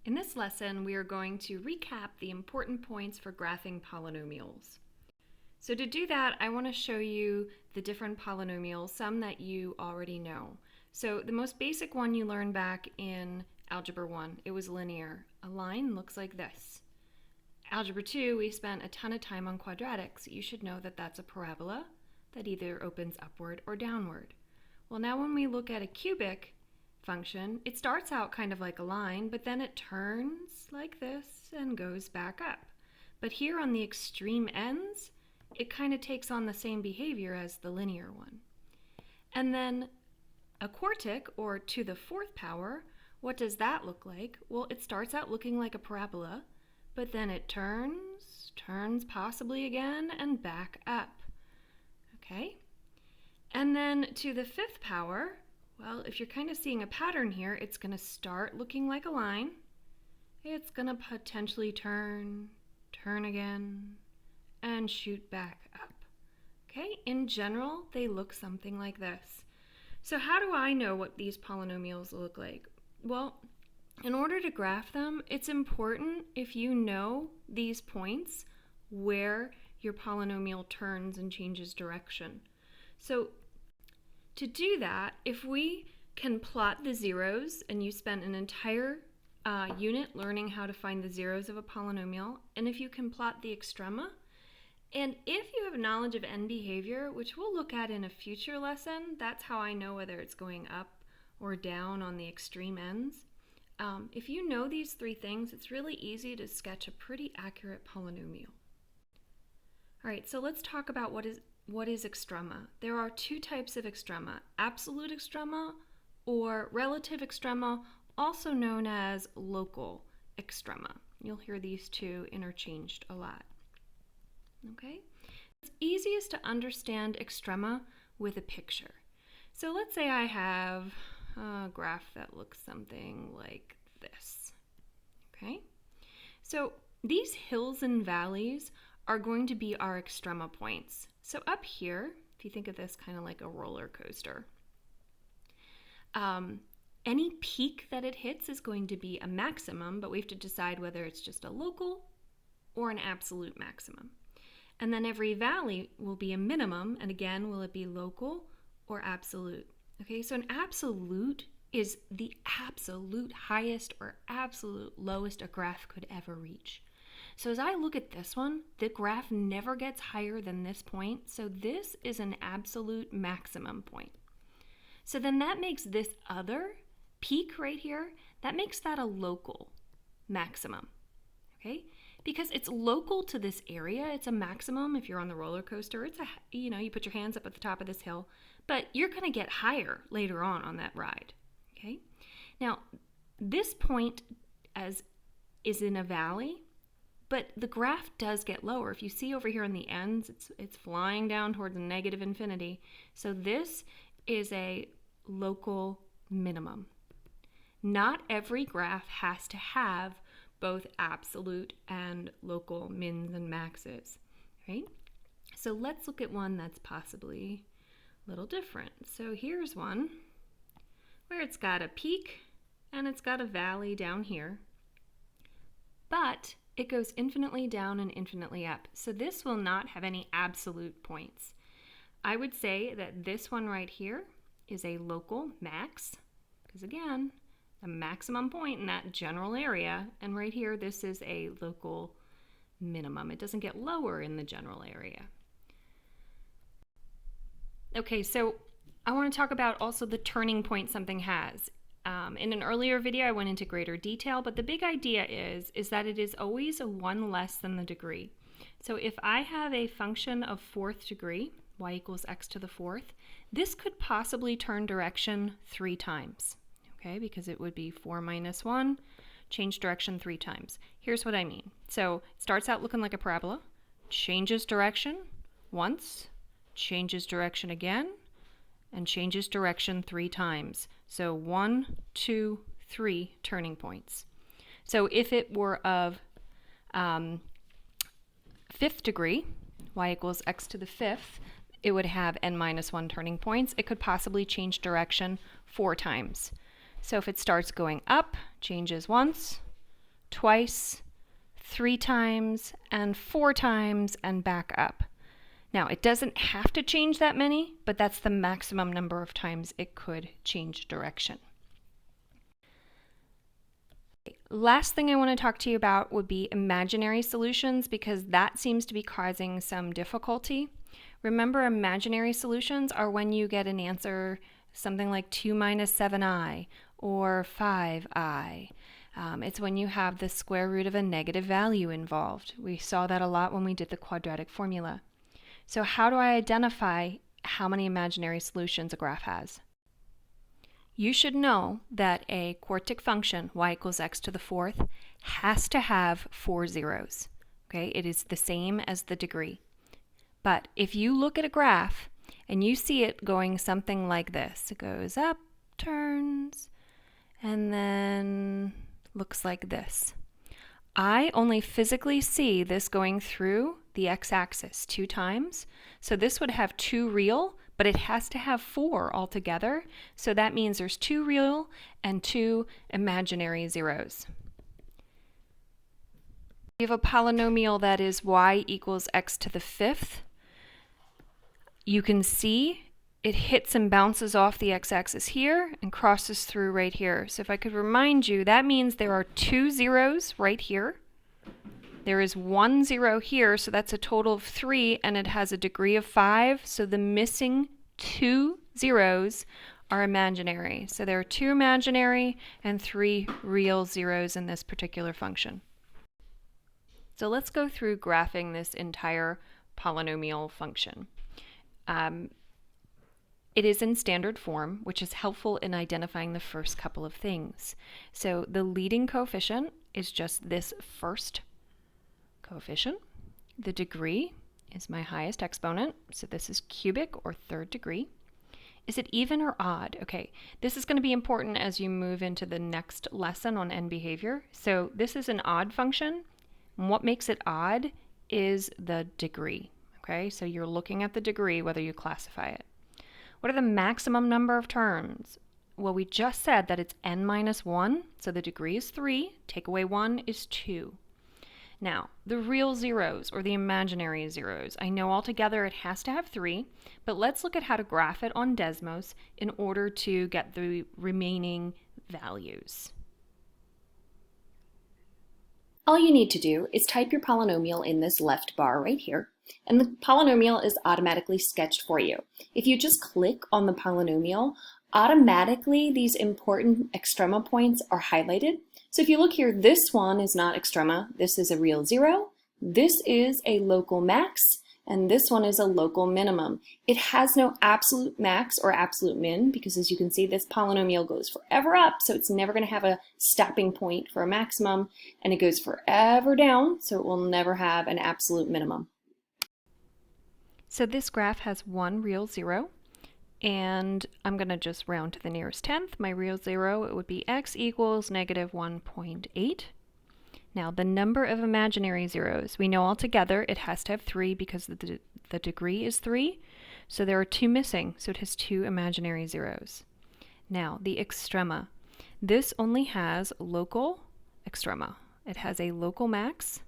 In this lesson, we are going to recap the important points for graphing polynomials. So to do that, I want to show you the different polynomials, some that you already know. So the most basic one you learned back in Algebra 1, it was linear. A line looks like this. Algebra 2, we spent a ton of time on quadratics. You should know that that's a parabola that either opens upward or downward. Well, now when we look at a cubic function, it starts out kind of like a line, but then it turns like this and goes back up. But here on the extreme ends, it kind of takes on the same behavior as the linear one. And then a quartic, or to the fourth power, what does that look like? Well, it starts out looking like a parabola, but then it turns possibly again, and back up. Okay? And then to the fifth power, well, if you're kind of seeing a pattern here, it's going to start looking like a line. It's going to potentially turn again, and shoot back up. Okay? In general, they look something like this. So how do I know what these polynomials look like? Well, in order to graph them, it's important if you know these points where your polynomial turns and changes direction. So to do that, if we can plot the zeros, and you spent an entire unit learning how to find the zeros of a polynomial, and if you can plot the extrema, and if you have knowledge of end behavior, which we'll look at in a future lesson, that's how I know whether it's going up or down on the extreme ends. If you know these three things, it's really easy to sketch a pretty accurate polynomial. All right, so let's talk about what is extrema. There are two types of extrema, absolute extrema or relative extrema, also known as local extrema. You'll hear these two interchanged a lot. Okay? It's easiest to understand extrema with a picture. So let's say I have a graph that looks something like this. Okay? So these hills and valleys are going to be our extrema points. So up here, if you think of this kind of like a roller coaster, any peak that it hits is going to be a maximum, but we have to decide whether it's just a local or an absolute maximum. And then every valley will be a minimum, and again, will it be local or absolute? Okay, so an absolute is the absolute highest or absolute lowest a graph could ever reach. So as I look at this one, the graph never gets higher than this point, so this is an absolute maximum point. So then that makes this other peak right here, that makes that a local maximum, okay? Because it's local to this area, it's a maximum. If you're on the roller coaster, it's you put your hands up at the top of this hill, but you're gonna get higher later on that ride, okay? Now, this point is in a valley, but the graph does get lower. If you see over here on the ends, it's flying down towards negative infinity. So this is a local minimum. Not every graph has to have both absolute and local mins and maxes, right? So let's look at one that's possibly a little different. So here's one where it's got a peak and it's got a valley down here, but it goes infinitely down and infinitely up. So this will not have any absolute points. I would say that this one right here is a local max, because again, a maximum point in that general area, and right here this is a local minimum. It doesn't get lower in the general area. Okay, so I want to talk about also the turning point something has. In an earlier video I went into greater detail, but the big idea is that it is always a one less than the degree. So if I have a function of fourth degree, y equals x to the fourth, this could possibly turn direction 3 times. Okay, because it would be 4 minus 1, change direction 3 times. Here's what I mean. So it starts out looking like a parabola, changes direction once, changes direction again, and changes direction 3 times. So 1, 2, 3 turning points. So if it were of fifth degree, y equals x to the fifth, it would have n minus 1 turning points. It could possibly change direction 4 times. So if it starts going up, changes once, twice, 3 times, and 4 times, and back up. Now, it doesn't have to change that many, but that's the maximum number of times it could change direction. Last thing I want to talk to you about would be imaginary solutions, because that seems to be causing some difficulty. Remember, imaginary solutions are when you get an answer something like 2 minus 7i or 5i. It's when you have the square root of a negative value involved. We saw that a lot when we did the quadratic formula. So how do I identify how many imaginary solutions a graph has? You should know that a quartic function, y equals x to the 4th, has to have 4 zeros. Okay, it is the same as the degree. But if you look at a graph and you see it going something like this, it goes up, turns, and then looks like this. I only physically see this going through the x-axis 2 times, so this would have 2 real, but it has to have 4 altogether, so that means there's 2 real and 2 imaginary zeros. We have a polynomial that is y equals x to the 5th. You can see it hits and bounces off the x-axis here and crosses through right here. So if I could remind you, that means there are 2 zeros right here. There is 1 0 here, so that's a total of 3, and it has a degree of 5, so the missing 2 zeros are imaginary. So there are 2 imaginary and 3 real zeros in this particular function. So let's go through graphing this entire polynomial function. It is in standard form, which is helpful in identifying the first couple of things. So the leading coefficient is just this first coefficient. The degree is my highest exponent, so this is cubic or 3rd degree. Is it even or odd? Okay, this is going to be important as you move into the next lesson on end behavior. So this is an odd function, and what makes it odd is the degree. Okay, so you're looking at the degree whether you classify it. What are the maximum number of terms? Well, we just said that it's n minus 1, so the degree is 3, take away 1 is 2. Now, the real zeros, or the imaginary zeros, I know altogether it has to have 3, but let's look at how to graph it on Desmos in order to get the remaining values. All you need to do is type your polynomial in this left bar right here, and the polynomial is automatically sketched for you. If you just click on the polynomial, automatically these important extrema points are highlighted. So if you look here, this one is not extrema, this is a real 0, this is a local max, and this one is a local minimum. It has no absolute max or absolute min, because as you can see, this polynomial goes forever up, so it's never going to have a stopping point for a maximum, and it goes forever down, so it will never have an absolute minimum. So this graph has 1 real 0, and I'm going to just round to the nearest tenth. My real 0, it would be x equals negative 1.8. Now, the number of imaginary zeros, we know altogether it has to have 3 because the degree is 3, so there are 2 missing, so it has 2 imaginary zeros. Now, the extrema. This only has local extrema. It has a local max,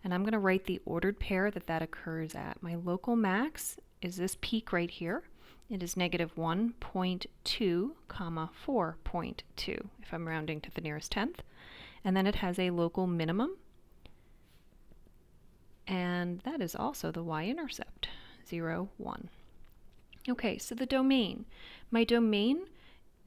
and I'm going to write the ordered pair that occurs at. My local max is this peak right here. It is negative 1.2, comma 4.2, if I'm rounding to the nearest tenth. And then it has a local minimum, and that is also the y-intercept, 0, 1. Okay, so the domain. My domain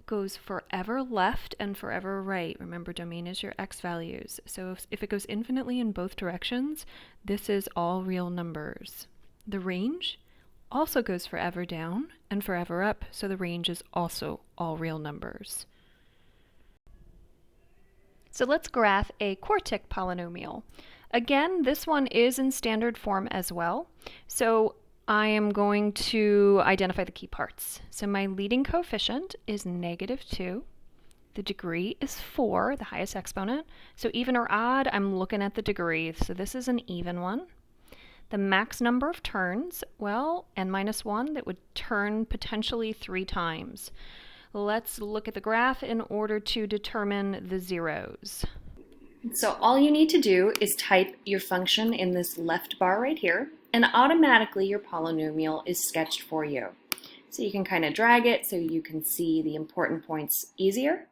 goes forever left and forever right. Remember, domain is your x values. So if it goes infinitely in both directions, this is all real numbers. The range also goes forever down and forever up, so the range is also all real numbers. So let's graph a quartic polynomial. Again, this one is in standard form as well. So I am going to identify the key parts. So my leading coefficient is negative 2. The degree is 4, the highest exponent. So even or odd, I'm looking at the degree. So this is an even one. The max number of turns, well, n minus 1, that would turn potentially 3 times. Let's look at the graph in order to determine the zeros. So all you need to do is type your function in this left bar right here, and automatically your polynomial is sketched for you. So you can kind of drag it so you can see the important points easier.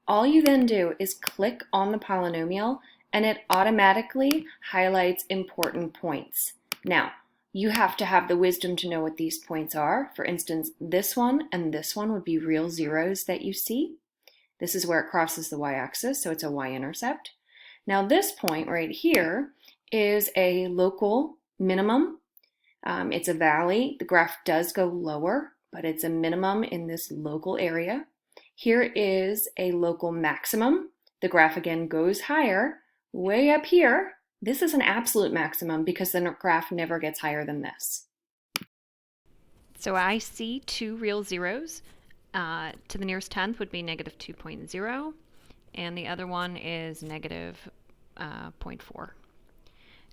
All you then do is click on the polynomial and it automatically highlights important points. Now, you have to have the wisdom to know what these points are. For instance, this one and this one would be real zeros that you see. This is where it crosses the y-axis, so it's a y-intercept. Now this point right here is a local minimum. It's a valley. The graph does go lower, but it's a minimum in this local area. Here is a local maximum. The graph again goes higher. Way up here, this is an absolute maximum because the graph never gets higher than this. So I see two real zeros. To the nearest tenth would be negative 2.0, and the other one is negative 0.4.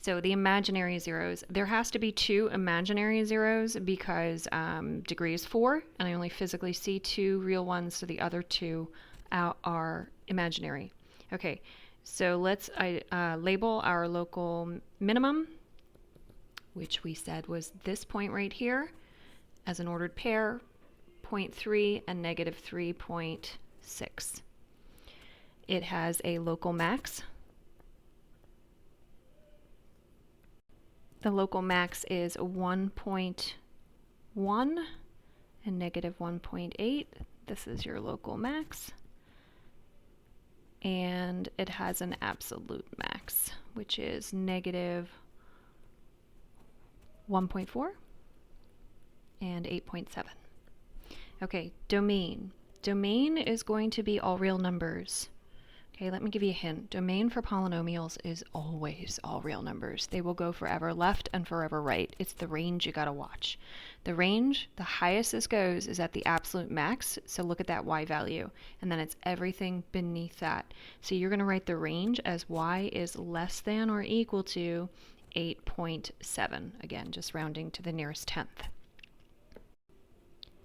So the imaginary zeros, there has to be two imaginary zeros because degree is 4, and I only physically see two real ones, so the other two are imaginary. Okay, so let's label our local minimum, which we said was this point right here, as an ordered pair, 0.3 and negative 3.6. It has a local max. The local max is 1.1 and negative 1.8. This is your local max. And it has an absolute max, which is negative 1.4 and 8.7. Okay, domain. Domain is going to be all real numbers. Okay, let me give you a hint. Domain for polynomials is always all real numbers. They will go forever left and forever right. It's the range you gotta watch. The range, the highest this goes is at the absolute max, so look at that y value, and then it's everything beneath that. So you're gonna write the range as y is less than or equal to 8.7. Again, just rounding to the nearest tenth.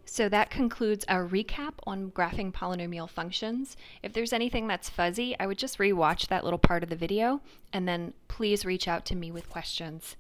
So that concludes our recap on graphing polynomial functions. If there's anything that's fuzzy, I would just rewatch that little part of the video, and then please reach out to me with questions.